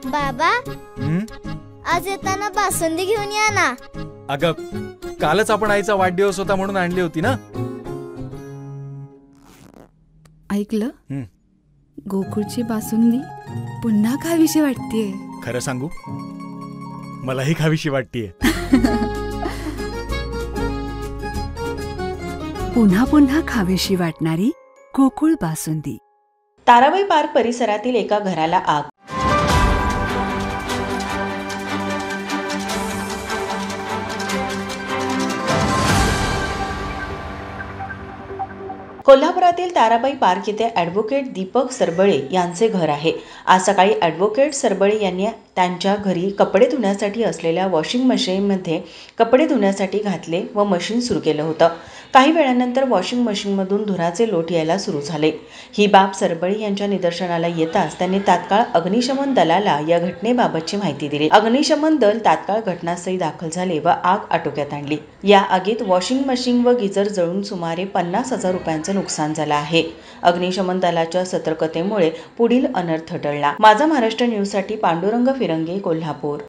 बाबा, हं? आज येताना बासुंदी घेऊन या ना. अगं, कालच आपण आईचा वाढदिवस होता म्हणून आणली होती ना. ऐकलं? हं. गोकुळची बासुंदी पुन्हा खावीशी वाटतेय. खरं सांगू, मलाही खावीशी वाटतेय. पुन्हा पुन्हा खावीशी वाटणारी गोकुळ बासुंदी. ताराबाई पार्क परिसरातील एका घराला आग. कोल्हापुरातील ताराबाई पार्क येथे ॲडव्होकेट दीपक सरबळे यांचे घर आहे. आज सकाळी ॲडव्होकेट सरबळे यांनी त्यांच्या घरी कपडे धुण्यासाठी असलेल्या वॉशिंग मशीनमध्ये कपडे धुण्यासाठी घातले व मशीन सुरू केलं होतं. काही वेळानंतर वॉशिंग मशीनमधून धुराचे लोट यायला सुरू झाले. ही बाब सरबळे यांच्या निदर्शनाला येताच त्यांनी तात्काळ अग्निशमन दलाला या घटनेबाबतची माहिती दिली. अग्निशमन दल तात्काळ घटनास्थळी दाखल झाले व आग आटोक्यात आणली. या आगीत वॉशिंग मशीन व गिझर जळून सुमारे 50,000 रुपयांचं नुकसान झालं आहे. अग्निशमन दलाच्या सतर्कतेमुळे पुढील अनर्थ टळला. माझा महाराष्ट्र न्यूजसाठी पांडुरंग फिरंगे, कोल्हापूर.